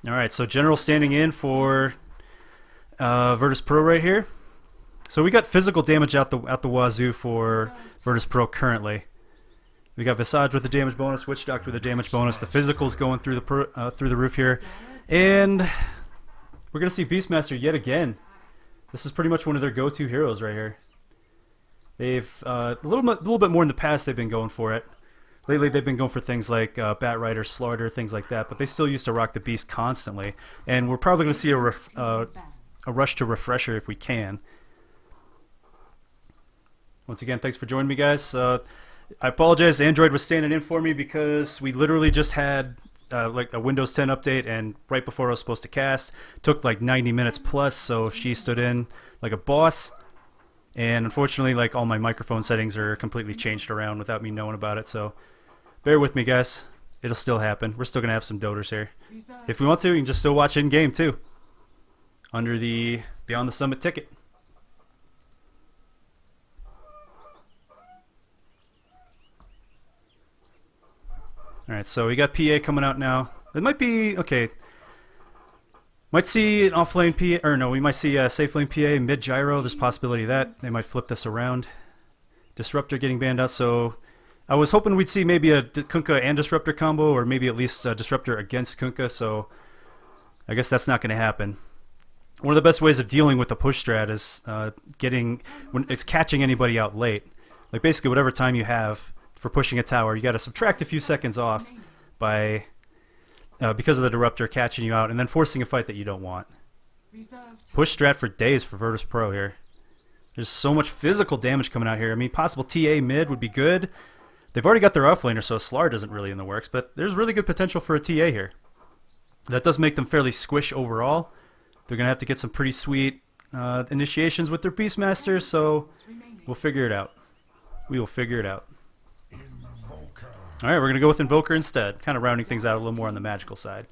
All right, so General standing in for Virtus.Pro right here. So we got physical damage out the wazoo for Virtus.Pro currently. We got Visage with the damage bonus, Witch Doctor with the damage bonus. The physical's going through the roof here, and we're gonna see Beastmaster yet again. This is pretty much one of their go-to heroes right here. They've a little bit more in the past. They've been going for it. Lately, they've been going for things like Bat Rider, Slaughter, things like that. But they still used to rock the Beast constantly, and we're probably going to see a rush to Refresher if we can. Once again, thanks for joining me, guys. I apologize. Android was standing in for me because we literally just had like a Windows 10 update, and right before I was supposed to cast, took like 90 minutes plus. So she stood in like a boss, and unfortunately, like all my microphone settings are completely changed around without me knowing about it. So bear with me, guys. It'll still happen. We're still gonna have some doters here. If we want to, we can just still watch in game too, under the Beyond the Summit ticket. Alright, so we got PA coming out now. It might be, okay. Might see an off-lane PA, or no, we might see a safe lane PA, mid-gyro. There's a possibility of that. They might flip this around. Disruptor getting banned out, so I was hoping we'd see maybe a Kunkka and Disruptor combo, or maybe at least a Disruptor against Kunkka, so I guess that's not going to happen. One of the best ways of dealing with the push strat is when it's catching anybody out late. Like basically whatever time you have for pushing a tower, you got to subtract a few seconds off by because of the Disruptor catching you out and then forcing a fight that you don't want. Push strat for days for Virtus.Pro here. There's so much physical damage coming out here. I mean, possible TA mid would be good. They've already got their offlaner, so Slar isn't really in the works, but there's really good potential for a TA here. That does make them fairly squish overall. They're going to have to get some pretty sweet initiations with their Beastmasters, so we'll figure it out. We will figure it out. Alright, we're going to go with Invoker instead, kind of rounding things out a little more on the magical side.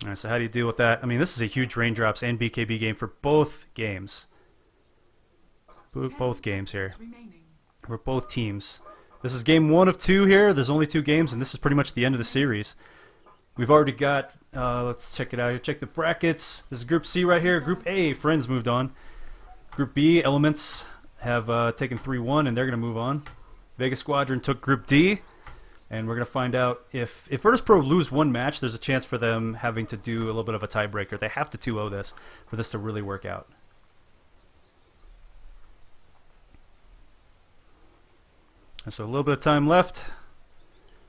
Alright, so how do you deal with that? I mean, this is a huge raindrops and BKB game for both games. Both games here. For both teams. This is game 1 of 2 here. There's only 2 games, and this is pretty much the end of the series. We've already got, let's check it out here. Check the brackets. This is Group C right here. Group A, Friends moved on. Group B, Elements have taken 3-1, and they're going to move on. Vega Squadron took Group D, and we're going to find out if Virtus.Pro lose one match, there's a chance for them having to do a little bit of a tiebreaker. They have to 2-0 this for this to really work out. And so a little bit of time left.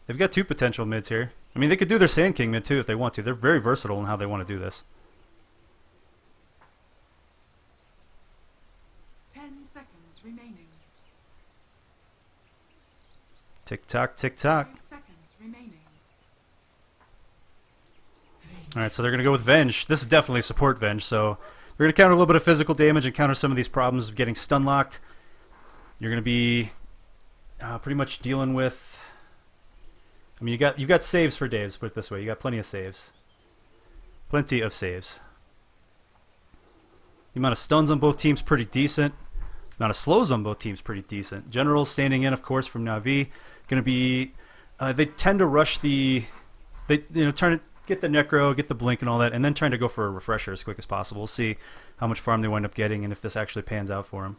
They've got 2 potential mids here. I mean, they could do their Sand King mid too if they want to. They're very versatile in how they want to do this. 10 seconds remaining. Tick tock, tick tock. 5 seconds remaining. Alright, so they're going to go with Venge. This is definitely support Venge, so we're going to counter a little bit of physical damage and counter some of these problems of getting stun locked. You're going to be pretty much dealing with... I mean, you've got saves for days, put it this way. You got plenty of saves. Plenty of saves. The amount of stuns on both teams pretty decent. The amount of slows on both teams pretty decent. General standing in, of course, from Na'Vi. Going to be... they tend to rush the... trying to get the Necro, get the Blink and all that, and then trying to go for a Refresher as quick as possible. We'll see how much farm they wind up getting and if this actually pans out for them.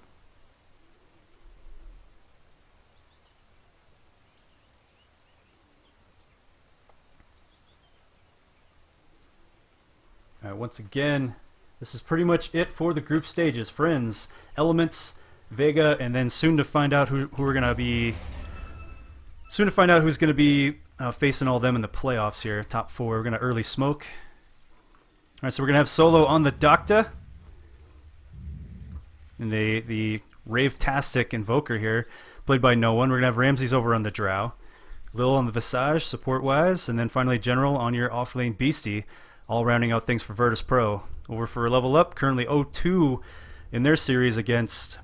Alright, once again, this is pretty much it for the group stages. Friends, Elements, Vega, and then soon to find out who we're gonna be. Soon to find out who's gonna be facing all of them in the playoffs here. Top 4. We're gonna early smoke. Alright, so we're gonna have Solo on the Docta. And the Rave-tastic Invoker here, played by no one. We're gonna have Ramses over on the Drow. Lil on the Visage, support-wise, and then finally General on your off-lane Beastie. All rounding out things for Virtus.Pro. Over for Level Up, currently 0-2 in their series against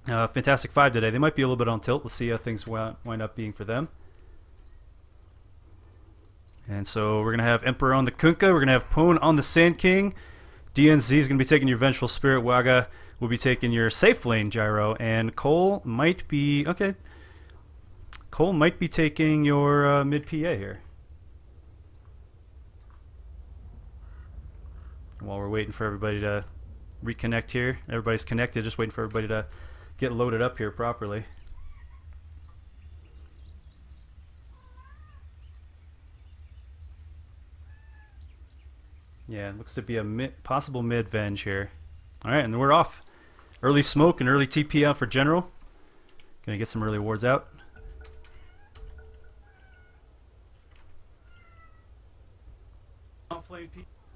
Fantastic 5 today. They might be a little bit on tilt. Let's see how things wind up being for them. And so we're going to have Emperor on the Kunkka. We're going to have Pwn on the Sand King. DNZ is going to be taking your Vengeful Spirit. Waga will be taking your safe lane gyro, and Cole might be Cole might be taking your mid PA here. While we're waiting for everybody to reconnect here, everybody's connected. Just waiting for everybody to get loaded up here properly. Yeah, it looks to be a possible mid-venge here. Alright, and we're off. Early smoke and early TP out for General. Gonna get some early wards out.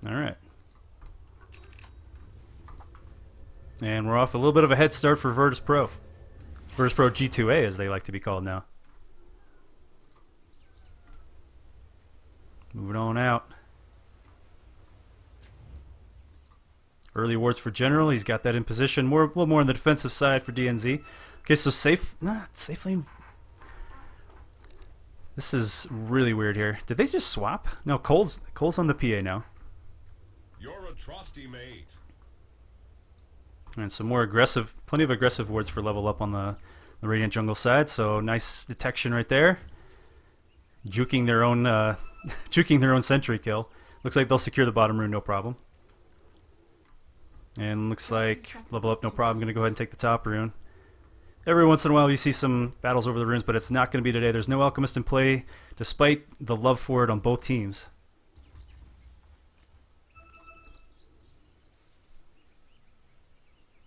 Alright. And we're off a little bit of a head start for Virtus.Pro. Virtus.Pro G2A, as they like to be called now. Moving on out. Early wards for General. He's got that in position. A little more on the defensive side for DNZ. Okay, so safe lane. This is really weird here. Did they just swap? No, Cole's on the PA now. You're a trusty mate. And some more aggressive, plenty of aggressive wards for level up on the Radiant jungle side. So nice detection right there. Juking their own, juking their own sentry kill. Looks like they'll secure the bottom rune, no problem. And looks like level up, no problem. Going to go ahead and take the top rune. Every once in a while you see some battles over the runes, but it's not going to be today. There's no Alchemist in play, despite the love for it on both teams.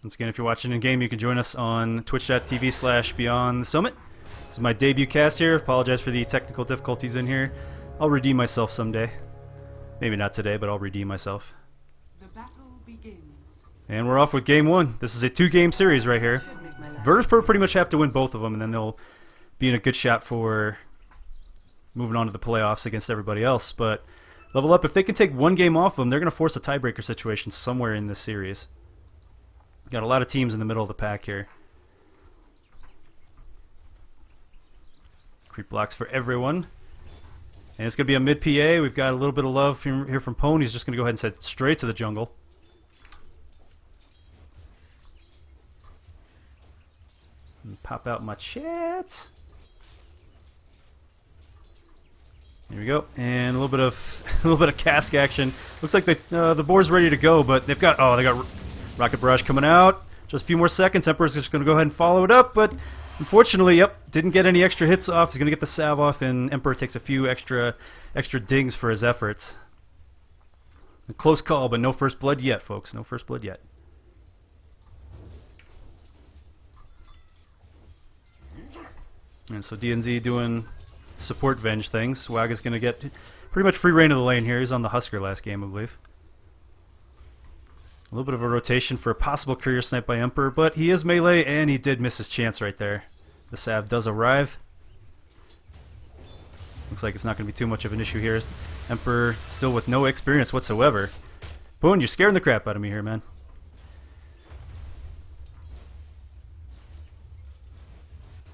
Once again, if you're watching in game, you can join us on twitch.tv/BeyondTheSummit. This is my debut cast here. Apologize for the technical difficulties in here. I'll redeem myself someday. Maybe not today, but I'll redeem myself. The battle begins. And we're off with game one. This is a 2-game series right here. Virtus.Pro pretty much have to win both of them, and then they'll be in a good shot for moving on to the playoffs against everybody else. But level up, if they can take one game off them, they're going to force a tiebreaker situation somewhere in this series. Got a lot of teams in the middle of the pack here. Creep blocks for everyone. And it's going to be a mid PA. We've got a little bit of love here from Pone. He's just going to go ahead and set straight to the jungle. And pop out my chat. Here we go, and a little bit of cask action. Looks like the board's ready to go, but they got Rocket Barrage coming out. Just a few more seconds. Emperor's just going to go ahead and follow it up, but unfortunately, didn't get any extra hits off. He's going to get the salve off, and Emperor takes a few extra dings for his efforts. A close call, but no first blood yet, folks. No first blood yet. And so DNZ doing support venge things. Waga's going to get pretty much free reign of the lane here. He's on the Husker last game, I believe. A little bit of a rotation for a possible courier snipe by Emperor, but he is melee, and he did miss his chance right there. The salve does arrive. Looks like it's not going to be too much of an issue here. Emperor still with no experience whatsoever. Boone, you're scaring the crap out of me here, man.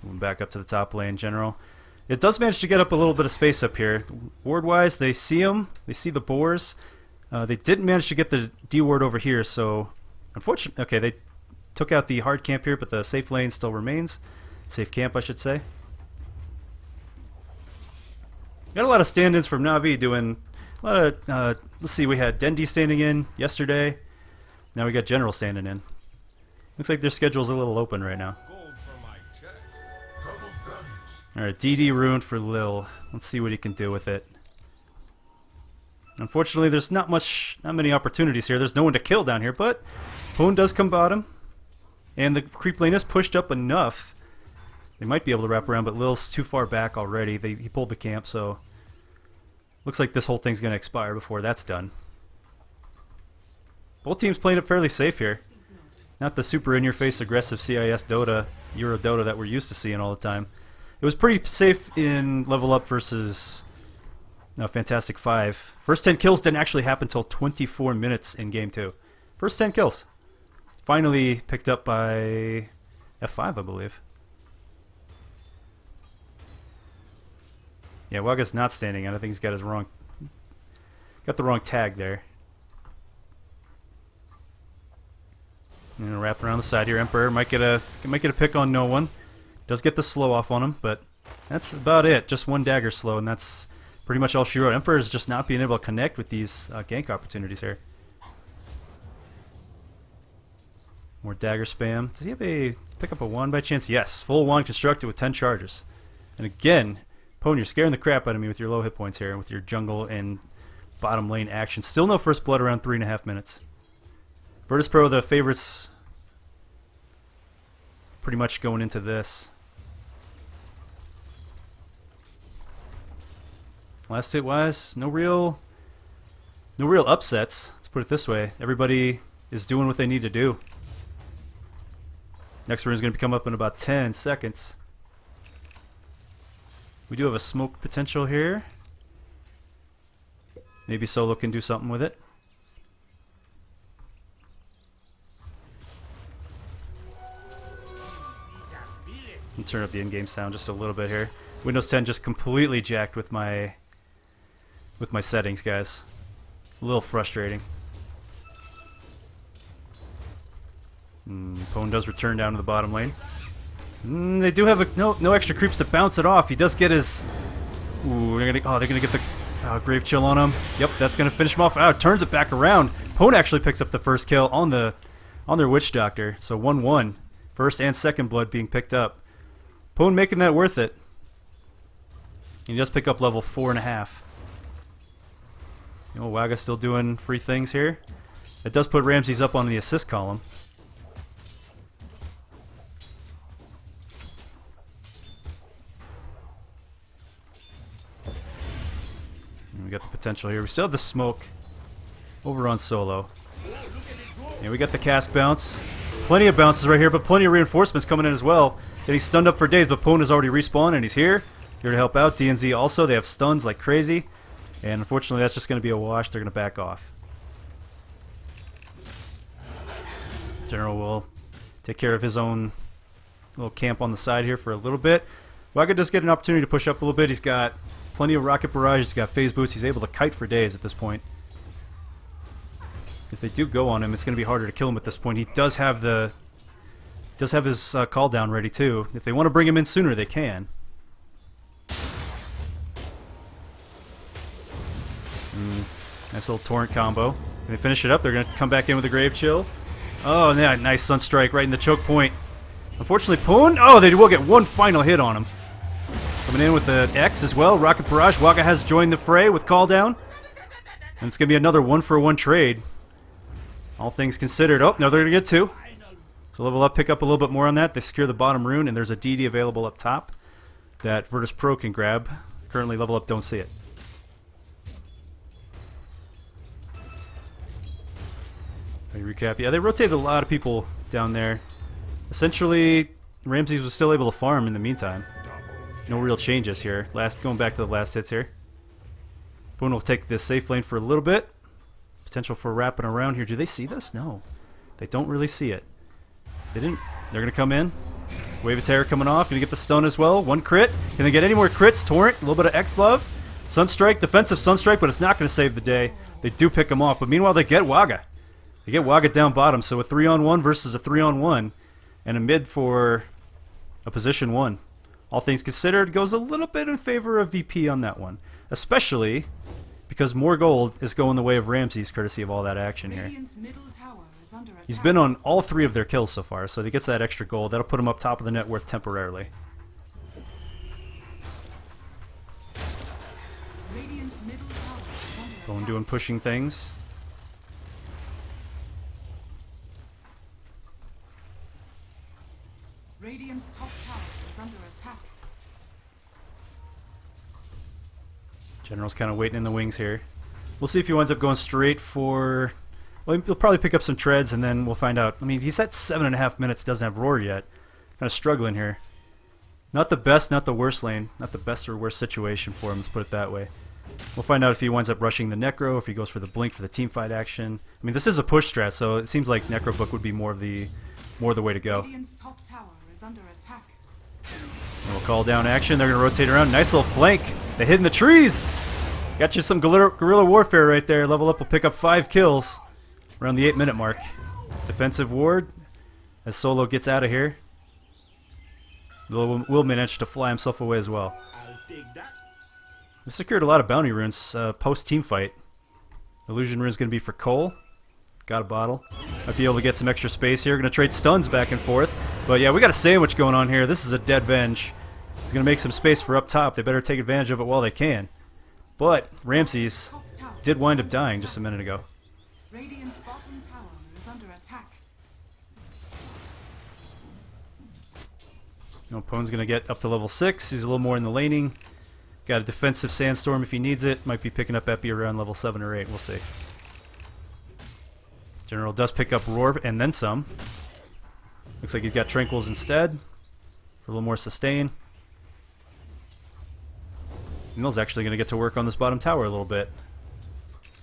Moving back up to the top lane, General. It does manage to get up a little bit of space up here. Ward-wise, they see him. They see the boars. They didn't manage to get the D-ward over here, so unfortunately, okay, they took out the hard camp here, but the safe lane still remains. Safe camp, I should say. Got a lot of stand-ins from Na'Vi doing a lot of, let's see, we had Dendi standing in yesterday. Now we got General standing in. Looks like their schedule's a little open right now. Alright, DD ruined for Lil. Let's see what he can do with it. Unfortunately, there's not many opportunities here. There's no one to kill down here, but Poon does come bottom. And the creep lane is pushed up enough. They might be able to wrap around, but Lil's too far back already. He pulled the camp, so looks like this whole thing's going to expire before that's done. Both teams playing it fairly safe here. Not the super in-your-face aggressive CIS Dota, Euro Dota that we're used to seeing all the time. It was pretty safe in level up versus Fantastic 5. First 10 kills didn't actually happen until 24 minutes in Game 2. First 10 kills. Finally picked up by F5, I believe. Yeah, Waga's not standing in. I think he's got the wrong tag there. You know, wrap around the side here. Emperor might get a pick on no one. Does get the slow off on him, but that's about it. Just one dagger slow, and that's pretty much all she wrote. Emperor is just not being able to connect with these gank opportunities here. More dagger spam. Does he have a pick up a wand by chance? Yes. Full wand constructed with 10 charges. And again, Pwn, you're scaring the crap out of me with your low hit points here, with your jungle and bottom lane action. Still no first blood around 3.5 minutes. Virtus.Pro, the favorites pretty much going into this. Last hit wise, no real upsets. Let's put it this way. Everybody is doing what they need to do. Next rune is going to come up in about 10 seconds. We do have a smoke potential here. Maybe Solo can do something with it. Let me turn up the in-game sound just a little bit here. Windows 10 just completely jacked with my settings, guys. A little frustrating. Pwn does return down to the bottom lane. They do have no extra creeps to bounce it off. He does get his. Ooh, they're gonna get the grave chill on him. Yep, that's gonna finish him off. Turns it back around. Pwn actually picks up the first kill on their witch doctor. So 1-1, first and second blood being picked up. Pwn making that worth it. He does pick up level 4.5. You know, Waga's still doing free things here. It does put Ramses up on the assist column. We got the potential here. We still have the smoke over on Solo. And we got the cask bounce. Plenty of bounces right here, but plenty of reinforcements coming in as well. Getting stunned up for days, but Pwn has already respawned and he's here. Here to help out. DNZ also, they have stuns like crazy. And unfortunately that's just going to be a wash. They're going to back off. General will take care of his own little camp on the side here for a little bit. Waga does get an opportunity to push up a little bit. He's got plenty of rocket barrage. He's got phase boots. He's able to kite for days at this point. If they do go on him, it's going to be harder to kill him at this point. He does have his call down ready too. If they want to bring him in sooner, they can. Nice little torrent combo. When they finish it up, they're going to come back in with a grave chill. Oh, yeah, nice sunstrike right in the choke point. Unfortunately, Pwn. Oh, they will get one final hit on him. Coming in with the X as well. Rocket barrage. Waka has joined the fray with call down. And it's going to be another 1-for-1 trade. All things considered. Oh, no, they're going to get 2. So level up, pick up a little bit more on that. They secure the bottom rune, and there's a DD available up top that Virtus.Pro can grab. Currently, level up, don't see it. Recap. Yeah, they rotated a lot of people down there. Essentially, Ramses was still able to farm in the meantime. No real changes here. Going back to the last hits here. Pwn will take this safe lane for a little bit. Potential for wrapping around here. Do they see this? No. They don't really see it. They didn't. They're going to come in. Wave of Terror coming off. Going to get the stun as well. 1 crit. Can they get any more crits? Torrent. A little bit of X-Love. Sunstrike. Defensive Sunstrike, but it's not going to save the day. They do pick him off. But meanwhile, they get Waga. They get Waga down bottom. So a 3-on-1 versus a 3-on-1. And a mid for a position 1. All things considered, goes a little bit in favor of VP on that one. Especially because more gold is going the way of Ramses, courtesy of all that action here. He's been on all 3 of their kills so far, so he gets that extra gold. That'll put him up top of the net worth temporarily. Bone doing pushing things. Radiant's top tower is under attack. General's kind of waiting in the wings here. We'll see if he winds up going straight for... Well, he'll probably pick up some treads, and then we'll find out. I mean, he's at 7.5 minutes, doesn't have Roar yet. Kind of struggling here. Not the best, not the worst lane. Not the best or worst situation for him, let's put it that way. We'll find out if he winds up rushing the Necro, if he goes for the Blink for the teamfight action. I mean, this is a push strat, so it seems like Necro Book would be more the way to go. Radiant's top tower is under attack. Little call down action. They're going to rotate around. Nice little flank. They hid in the trees. Got you some guerrilla warfare right there. Level up will pick up 5 kills around the 8-minute mark. Defensive ward. as Solo gets out of here. Will manage to fly himself away as well. I'll take that. We've secured a lot of bounty runes post-team fight. Illusion rune is going to be for Cole. Got a bottle. Might be able to get some extra space here. Going to trade stuns back and forth. But yeah, we got a sandwich going on here. This is a dead Venge. He's going to make some space for up top. They better take advantage of it while they can. But Ramses Top tower did wind is up under dying attack. just a minute ago. Radiant's bottom tower is under attack. No, Pone's going to get up to level 6. He's a little more in the laning. Got a defensive sandstorm if he needs it. Might be picking up Epi around level 7 or 8. We'll see. General does pick up Roar and then some. Looks like he's got Tranquils instead for a little more sustain. Neil's actually going to get to work on this bottom tower a little bit,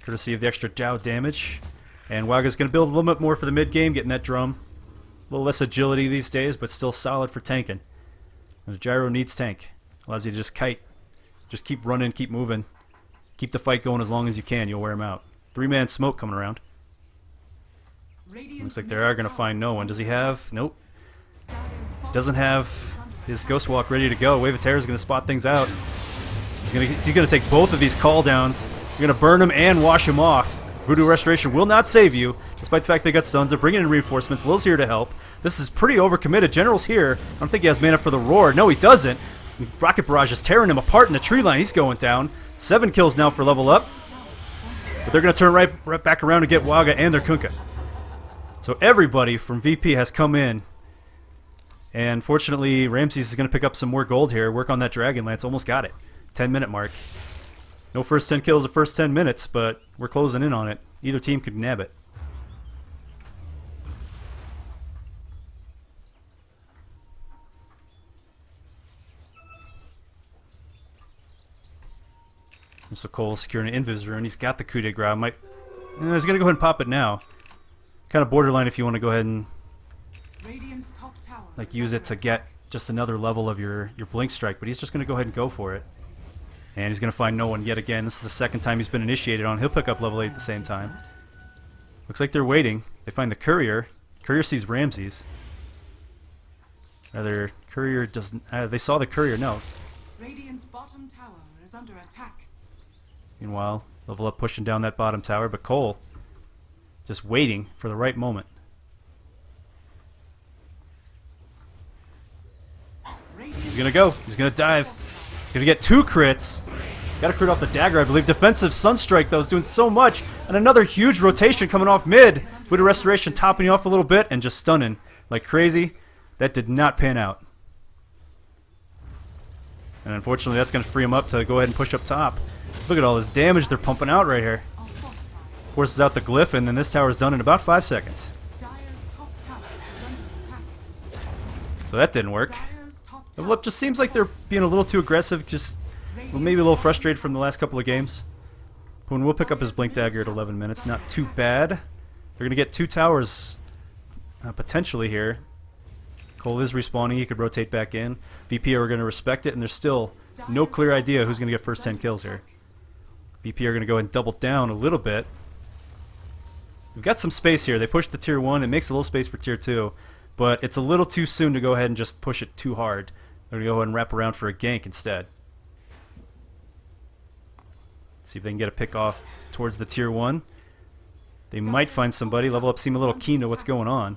courtesy of the extra Dow damage. And Waga's going to build a little bit more for the mid game, getting that drum. A little less agility these days, but still solid for tanking. And the gyro needs tank. Allows you to just kite. Just keep running, keep moving. Keep the fight going as long as you can. You'll wear him out. 3-man smoke coming around. Radiant's Looks like they middle are going to tower find no is one. under Does he attack. have? Nope. Dire's bottom Doesn't tower have is under his attack. Ghost Walk ready to go. Wave of Terror is going to spot things out. He's gonna take both of these call downs. You're going to burn him and wash him off. Voodoo Restoration will not save you, despite the fact they got stuns. They're bringing in reinforcements. Lil's here to help. This is pretty overcommitted. General's here. I don't think he has mana for the Roar. No, he doesn't. Rocket Barrage is tearing him apart in the tree line. He's going down. 7 kills now for level up. But they're going to turn right back around and get Waga and their Kunkka. So everybody from VP has come in. And fortunately, Ramses is going to pick up some more gold here. Work on that Dragon Lance. Almost got it. 10-minute mark. No first 10 kills the first 10 minutes, but we're closing in on it. Either team could nab it. And so Cole securing an Invis rune. He's got the coup de grace. He's going to go ahead and pop it now. Kind of borderline if you want to go ahead and Radiant's top tower like is use under it to attack. get just another level of your Blink Strike, but he's just going to go ahead and go for it. And he's going to find no one yet again. This is the second time he's been initiated on. He'll pick up level 8 at the same time. Looks like they're waiting. They find the Courier. Courier sees Ramses. Rather, Courier doesn't... they saw the Courier, no. Radiant's bottom tower is under attack. Meanwhile, level up pushing down that bottom tower, but Cole just waiting for the right moment. He's going to go. He's going to dive. He's going to get 2 crits. Got a crit off the dagger, I believe. Defensive Sunstrike, though, is doing so much. And another huge rotation coming off mid. Voodoo Restoration topping you off a little bit and just stunning like crazy. That did not pan out. And unfortunately, that's going to free him up to go ahead and push up top. Look at all this damage they're pumping out right here. Forces out the Glyph, and then this tower is done in about 5 seconds. Dire's top tower is under attack. So that didn't work. Dire's top The tower LVLUP just seems like they're being a little too aggressive, just well, maybe a little frustrated from the last couple of games. Poon will pick up his Blink Dagger at 11 minutes. Not too bad. They're going to get 2 towers potentially here. Cole is respawning. He could rotate back in. VP are going to respect it, and there's still no clear idea who's going to get first 10 kills here. VP are going to go ahead and double down a little bit. We've got some space here. They push the tier 1. It makes a little space for tier 2. But it's a little too soon to go ahead and just push it too hard. They're going to go ahead and wrap around for a gank instead. See if they can get a pick off towards the tier 1. They might find somebody. Level Up seem a little keen to what's going on.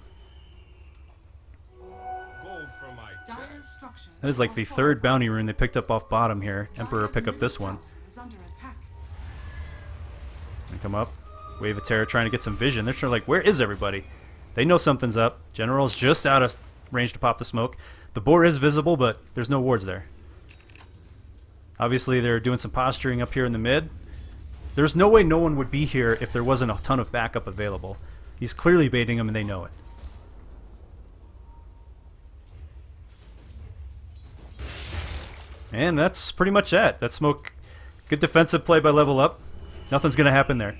Gold from my Dire's structures That is like the are 3rd bounty rune they picked up off bottom here. Emperor Dire's pick up middle this one. tower is under attack. They come up. Wave of Terror trying to get some vision. They're sure like, where is everybody? They know something's up. General's just out of range to pop the smoke. The boar is visible, but there's no wards there. Obviously, they're doing some posturing up here in the mid. There's no way no one would be here if there wasn't a ton of backup available. He's clearly baiting them, and they know it. And that's pretty much that. That smoke, good defensive play by Level Up. Nothing's going to happen there.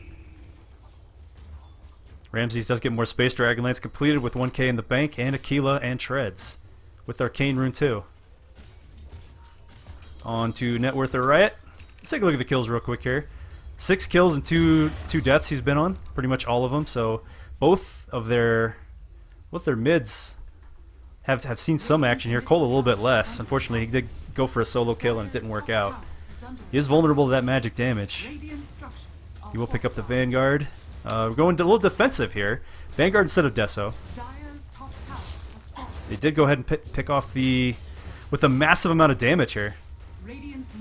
Ramses does get more space. Dragonlance completed with 1k in the bank, and Aquila and Treads with Arcane Rune 2. On to Net Worth or Riot. Let's take a look at the kills real quick here. 6 kills and two deaths he's been on. Pretty much all of them. So both their mids have seen some action here. Cole a little bit less. Unfortunately, he did go for a solo kill and it didn't work out. He is vulnerable to that magic damage. He will pick up the Vanguard. We're going a little defensive here. Vanguard instead of Deso. They did go ahead and pick off the... with a massive amount of damage here.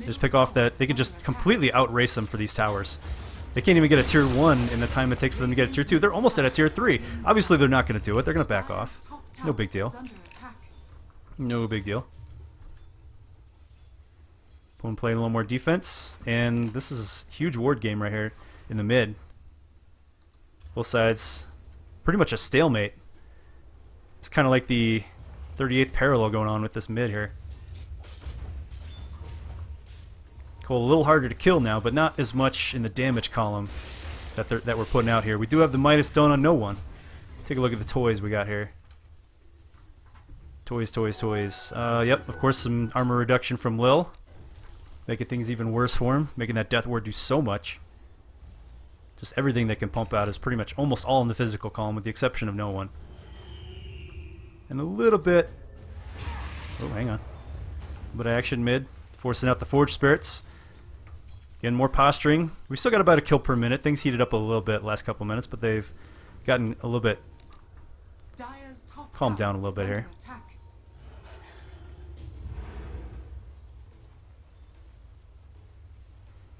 Just pick off that. They can just completely outrace them for these towers. They can't even get a tier 1 in the time it takes for them to get a tier 2. They're almost at a tier 3. Obviously, they're not going to do it. They're going to back off. No big deal. No big deal. Opponent playing a little more defense. And this is a huge ward game right here in the mid. Both sides. Pretty much a stalemate. It's kind of like the 38th parallel going on with this mid here. Cole a little harder to kill now, but not as much in the damage column that we're putting out here. We do have the Midas Stone on no one. Take a look at the toys we got here. Toys, toys, toys. Yep, of course some armor reduction from Lil. Making things even worse for him. Making that Death Ward do so much. Just everything they can pump out is pretty much almost all in the physical column with the exception of no one. And a little bit... oh, hang on. A little bit of action mid. Forcing out the Forge Spirits. Again, more posturing. We still got about a kill per minute. Things heated up a little bit last couple minutes, but they've gotten a little bit... calmed down a little bit here.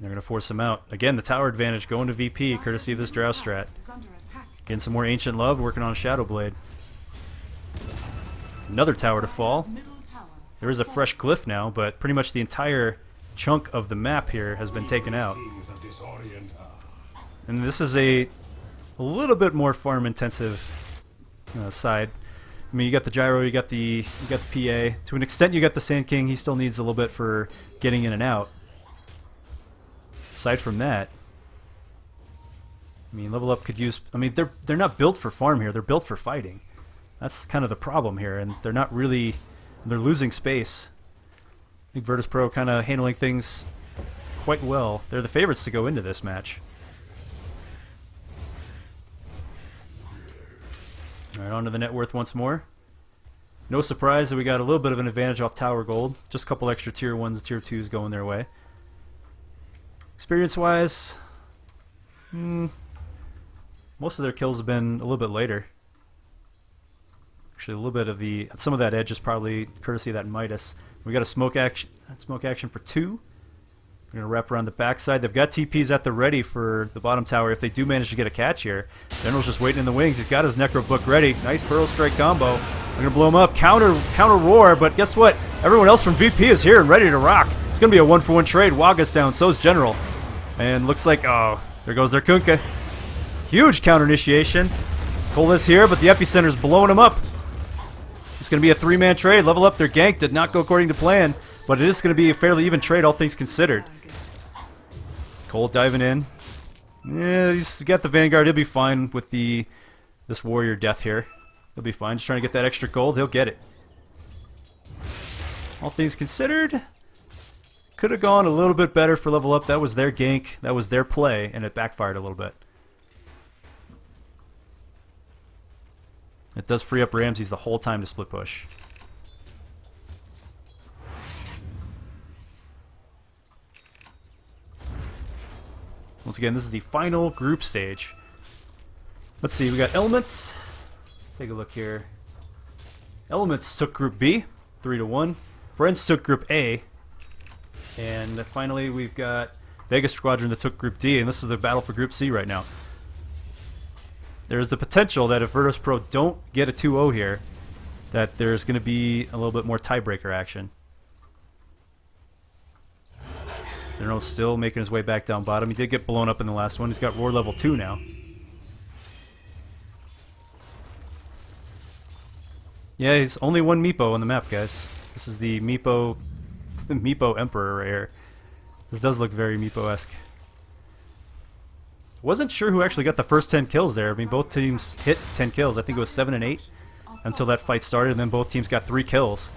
They're going to force him out. Again, the tower advantage going to VP, courtesy of this Drow strat. Getting some more Ancient Love, working on Shadow Blade. Another tower to fall. There is a fresh glyph now, but pretty much the entire chunk of the map here has been taken out. And this is a little bit more farm intensive side. I mean, you got the gyro, you got the PA. To an extent, you got the Sand King. He still needs a little bit for getting in and out. Aside from that, I mean, Level Up could use... I mean, they're not built for farm here. They're built for fighting. That's kind of the problem here, and they're not really... they're losing space. I think Virtus.Pro kind of handling things quite well. They're the favorites to go into this match. Alright, on to the net worth once more. No surprise that we got a little bit of an advantage off Tower Gold. Just a couple extra tier 1s and tier 2s going their way. Experience-wise, most of their kills have been a little bit later. Actually, a little bit of the... some of that edge is probably courtesy of that Midas. We got a smoke action for 2. We're going to wrap around the backside. They've got TPs at the ready for the bottom tower if they do manage to get a catch here. General's just waiting in the wings. He's got his Necro Book ready. Nice Pearl Strike combo. We're going to blow him up. Counter roar, but guess what? Everyone else from VP is here and ready to rock. It's going to be a 1-for-1 trade. Waga's down, so's General. And looks like, oh, there goes their Kunkka. Huge counter initiation. Cole is here, but the Epicenter's blowing him up. It's going to be a 3-man trade. Level Up their gank did not go according to plan, but it is going to be a fairly even trade, all things considered. Cole diving in. Yeah, he's got the Vanguard. He'll be fine with this warrior death here. He'll be fine. Just trying to get that extra gold. He'll get it. All things considered, could have gone a little bit better for Level Up. That was their gank. That was their play, and it backfired a little bit. It does free up Ramses the whole time to split push. Once again, this is the final group stage. Let's see, we got Elements. Take a look here. Elements took Group B, 3-1. Friends took Group A. And finally, we've got Vegas Squadron that took Group D, and this is the battle for Group C right now. There's the potential that if Virtus.Pro don't get a 2-0 here, that there's going to be a little bit more tiebreaker action. General's still making his way back down bottom. He did get blown up in the last one. He's got Roar level 2 now. Yeah, he's only one Meepo on the map, guys. This is the Meepo Emperor right here. This does look very Meepo-esque. Wasn't sure who actually got the first 10 kills there. I mean, both teams hit 10 kills. I think it was 7 and 8 until that fight started, and then both teams got 3 kills.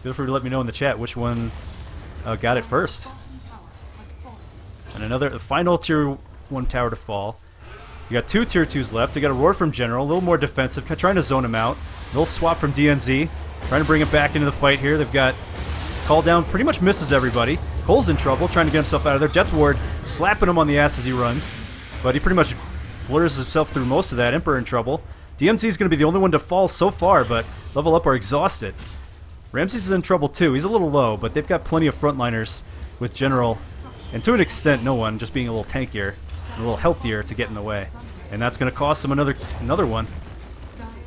Feel free to let me know in the chat which one got it first. And another final tier 1 tower to fall. You got 2 tier 2s left. You got a Roar from General, a little more defensive, trying to zone him out. A little swap from DNZ. Trying to bring him back into the fight here. They've got Call Down pretty much misses everybody. Cole's in trouble, trying to get himself out of there. Death Ward slapping him on the ass as he runs. But he pretty much blurs himself through most of that. Emperor in trouble. DMZ is going to be the only one to fall so far, but Level Up are exhausted. Ramses is in trouble too. He's a little low, but they've got plenty of frontliners with General, and to an extent no one, just being a little tankier, a little healthier to get in the way. And that's going to cost them another one.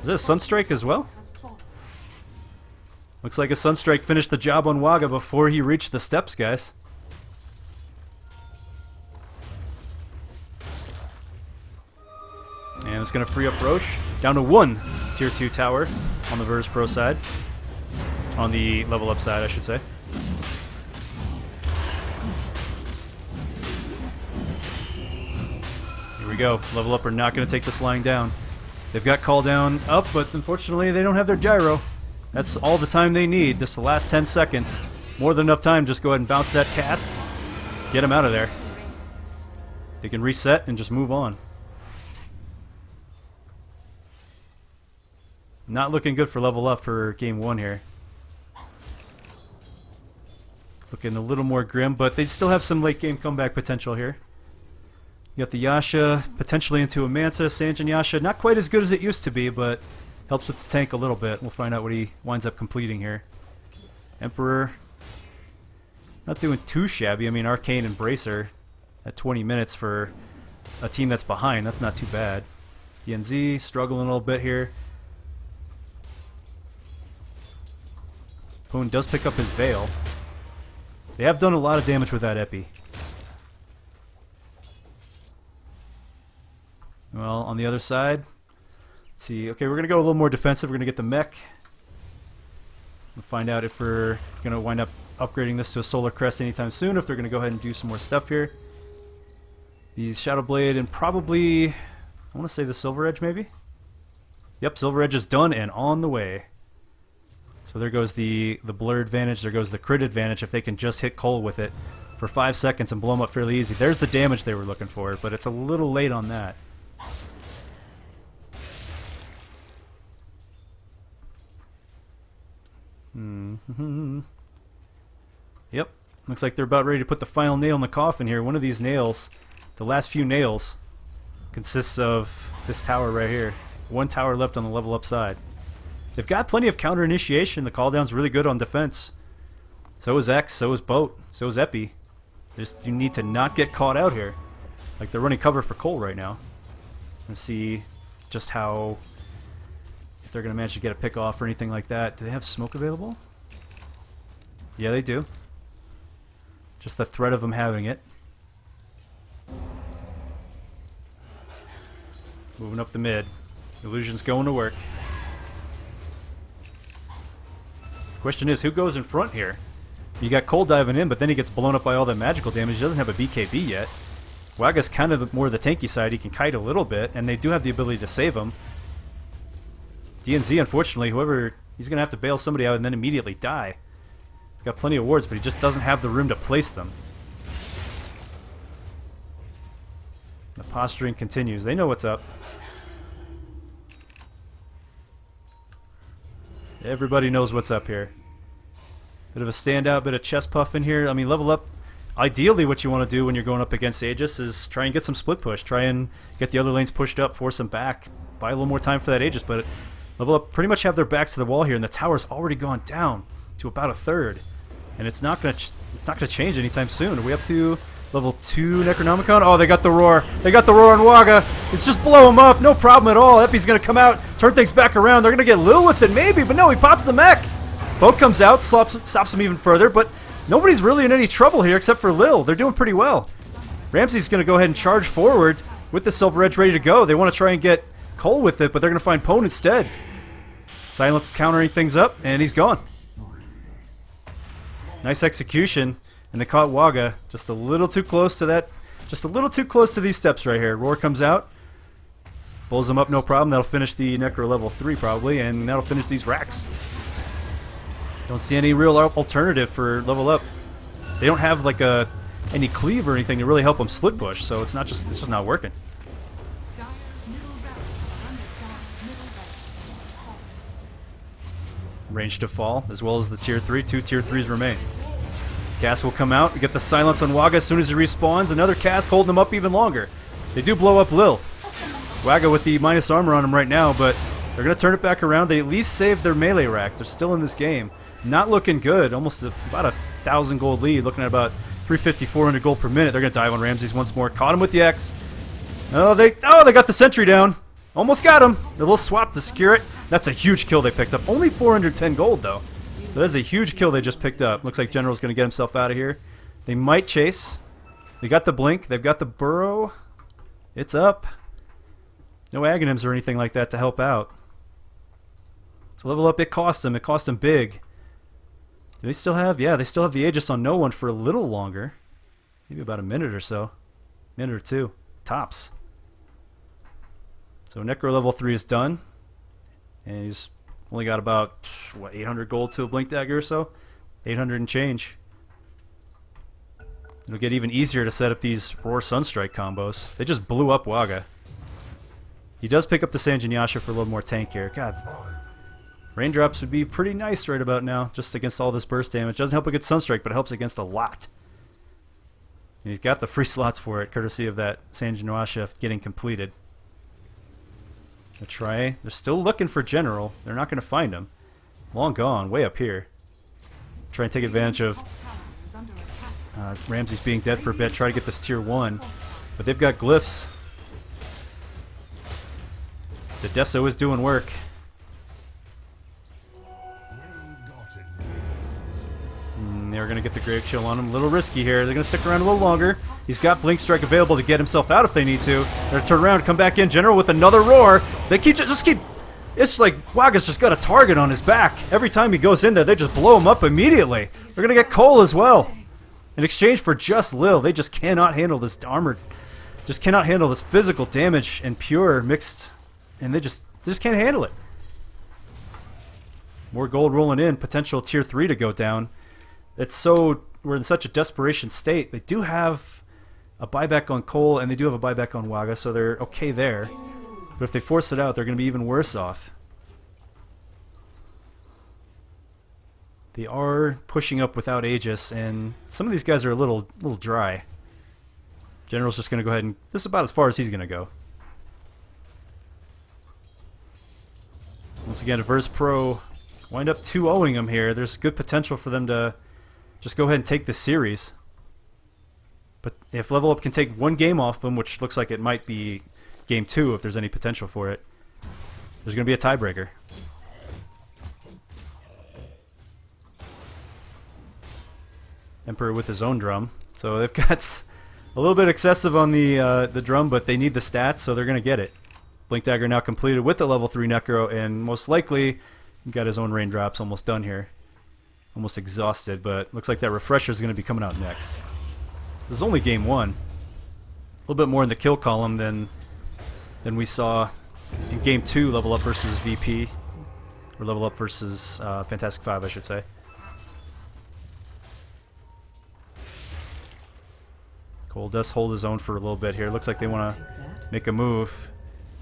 Is this a Sunstrike as well? Looks like a Sunstrike finished the job on Waga before he reached the steps, guys. And it's going to free up Roche. Down to 1 Tier 2 tower on the Virtus.Pro side. On the Level Up side, I should say. Here we go. Level Up are not going to take this lying down. They've got Call Down up, but unfortunately they don't have their gyro. That's all the time they need. This is the last 10 seconds. More than enough time. Just go ahead and bounce that cask. Get them out of there. They can reset and just move on. Not looking good for Level Up for Game 1 here. Looking a little more grim, but they still have some late game comeback potential here. You got the Yasha potentially into a Manta. Sanjin Yasha, not quite as good as it used to be, but helps with the tank a little bit. We'll find out what he winds up completing here. Emperor, not doing too shabby. I mean, Arcane and Bracer at 20 minutes for a team that's behind. That's not too bad. DNZ struggling a little bit here. Poon does pick up his Veil. They have done a lot of damage with that Epi. Well, on the other side, let's see. Okay, we're going to go a little more defensive. We're going to get the mech. We'll find out if we're going to wind up upgrading this to a Solar Crest anytime soon, if they're going to go ahead and do some more stuff here. The Shadow Blade and probably, I want to say the Silver Edge maybe? Yep, Silver Edge is done and on the way. So there goes the blur advantage, there goes the crit advantage if they can just hit Cole with it for 5 seconds and blow him up fairly easy. There's the damage they were looking for, but it's a little late on that. Yep, looks like they're about ready to put the final nail in the coffin here. One of these nails, the last few nails, consists of this tower right here. 1 tower left on the Level Up side. They've got plenty of counter initiation. The Call Down's really good on defense. So is X, so is Boat, so is Epi. You need to not get caught out here. Like they're running cover for Cole right now. Let's see just how, if they're going to manage to get a pick off or anything like that. Do they have smoke available? Yeah, they do. Just the threat of them having it. Moving up the mid. Illusion's going to work. Question is, who goes in front here? You got Cole diving in, but then he gets blown up by all that magical damage. He doesn't have a BKB yet. Waga's kind of more the tanky side. He can kite a little bit, and they do have the ability to save him. DNZ, unfortunately, he's going to have to bail somebody out and then immediately die. He's got plenty of wards, but he just doesn't have the room to place them. The posturing continues. They know what's up. Everybody knows what's up here. Bit of a standout, bit of chest puff in here. I mean, Level Up, ideally what you want to do when you're going up against Aegis is try and get some split push. Try and get the other lanes pushed up, force them back. Buy a little more time for that Aegis, but Level Up pretty much have their backs to the wall here, and the tower's already gone down to about 1/3. And it's not gonna change anytime soon. Are we up to Level 2 Necronomicon? Oh, they got the Roar. They got the Roar on Waga. It's just blow him up. No problem at all. Epi's going to come out, turn things back around. They're going to get Lil with it maybe, but no, he pops the mech. Boat comes out, stops him even further, but nobody's really in any trouble here except for Lil. They're doing pretty well. Ramsey's going to go ahead and charge forward with the Silver Edge ready to go. They want to try and get Cole with it, but they're going to find Pone instead. Silence countering things up, and he's gone. Nice execution. And they caught Waga just a little too close to that, just a little too close to these steps right here. Roar comes out, pulls him up, no problem. That'll finish the Necro Level 3 probably, and that'll finish these racks. Don't see any real alternative for Level Up. They don't have like any cleave or anything to really help them split push, so it's just not working. range to fall, as well as the tier 3. 2 tier 3s remain. Cast will come out. We get the silence on Waga as soon as he respawns. Another cast holding him up even longer. They do blow up Lil. Waga with the minus armor on him right now, but they're going to turn it back around. They at least saved their melee racks. They're still in this game. Not looking good. Almost about 1,000 gold lead. Looking at about 350, 400 gold per minute. They're going to dive on Ramses once more. Caught him with the X. Oh, they got the sentry down. Almost got him. A little swap to secure it. That's a huge kill they picked up. Only 410 gold, though. That is a huge kill they just picked up. Looks like General's going to get himself out of here. They might chase. They got the blink. They've got the burrow. It's up. No Aghanims or anything like that to help out. So level up, it cost them. It cost them big. Do they still have? Yeah, they still have the Aegis on no one for a little longer. Maybe about a minute or so. Minute or two. Tops. So Necro level 3 is done. And he's only got about, what, 800 gold to a Blink Dagger or so? 800 and change. It'll get even easier to set up these Roar Sunstrike combos. They just blew up Waga. He does pick up the Sanjin Yasha for a little more tank here. God. Raindrops would be pretty nice right about now, just against all this burst damage. Doesn't help against Sunstrike, but it helps against a lot. And he's got the free slots for it, courtesy of that Sanjin Yasha getting completed. They're still looking for General. They're not going to find him. Long gone, way up here. Try and take advantage of Ramses being dead for a bit. Try to get this tier 1. But they've got glyphs. The Deso is doing work. They're going to get the Grave Chill on him. A little risky here. They're going to stick around a little longer. He's got Blink Strike available to get himself out if they need to. They're going to turn around, come back in. General with another roar. They just keep... It's like Waga's just got a target on his back. Every time he goes in there, they just blow him up immediately. They're going to get Cole as well. In exchange for just Lil, they just cannot handle this armored... Just cannot handle this physical damage and pure mixed... And they just can't handle it. More gold rolling in. Potential tier 3 to go down. We're in such a desperation state. They do have a buyback on Cole, and they do have a buyback on Waga, so they're okay there. But if they force it out, they're going to be even worse off. They are pushing up without Aegis, and some of these guys are a little dry. General's just going to go ahead and... This is about as far as he's going to go. Once again, Virtus.Pro wind up 2-0ing him here. There's good potential for them to just go ahead and take this series. But if Level Up can take one game off them, which looks like it might be game 2 if there's any potential for it, there's going to be a tiebreaker. Emperor with his own drum. So they've got a little bit excessive on the drum, but they need the stats, so they're going to get it. Blink Dagger now completed with the level 3 Necro, and most likely he got his own Raindrops almost done here. Almost exhausted, but looks like that Refresher is going to be coming out next. This is only game 1. A little bit more in the kill column than we saw in game 2, Level Up versus VP. Or Level Up versus Fantastic 5, I should say. Cole does hold his own for a little bit here. Looks like they want to make a move.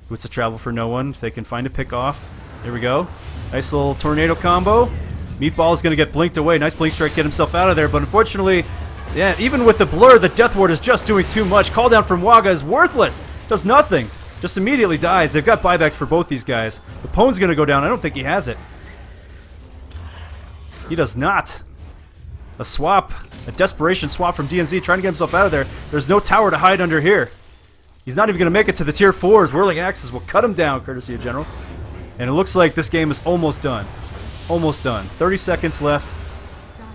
Boots of Travel for no one. If they can find a pick off. There we go. Nice little tornado combo. Meatball is going to get blinked away. Nice Blink Strike, get himself out of there. But unfortunately, yeah, even with the blur, the Death Ward is just doing too much. Call down from Waga is worthless. Does nothing. Just immediately dies. They've got buybacks for both these guys. The Pone's going to go down. I don't think he has it. He does not. A swap. A desperation swap from DNZ trying to get himself out of there. There's no tower to hide under here. He's not even going to make it to the tier 4s. Whirling Axes will cut him down, courtesy of General. And it looks like this game is almost done. Almost done. 30 seconds left.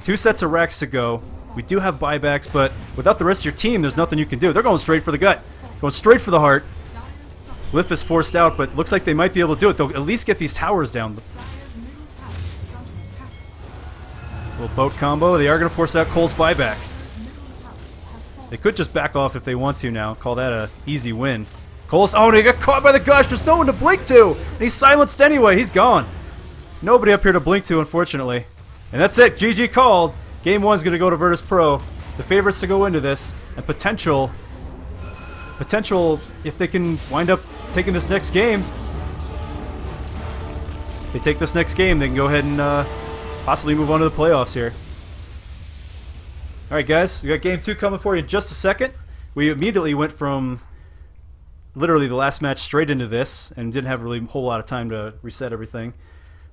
2 sets of racks to go. We do have buybacks, but without the rest of your team, there's nothing you can do. They're going straight for the gut. Going straight for the heart. Glyph is forced out, but looks like they might be able to do it. They'll at least get these towers down. Little boat combo. They are going to force out Cole's buyback. They could just back off if they want to now. Call that a easy win. Cole's... Oh, he got caught by the gush. There's no one to blink to. And he's silenced anyway. He's gone. Nobody up here to blink to, unfortunately. And that's it. GG called. Game 1's going to go to Virtus.Pro. The favorites to go into this. And potential, if they can wind up taking this next game. they take this next game, they can go ahead and possibly move on to the playoffs here. All right, guys, we got game 2 coming for you in just a second. We immediately went from literally the last match straight into this and didn't have really a whole lot of time to reset everything.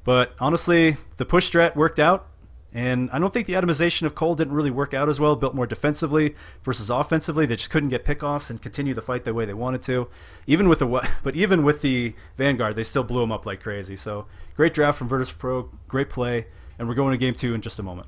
But honestly, the push strat worked out, and I don't think the atomization of Cole didn't really work out as well. Built more defensively versus offensively. They just couldn't get pickoffs and continue the fight the way they wanted to. Even with the Vanguard, they still blew them up like crazy. So great draft from Virtus.Pro, great play, and we're going to game 2 in just a moment.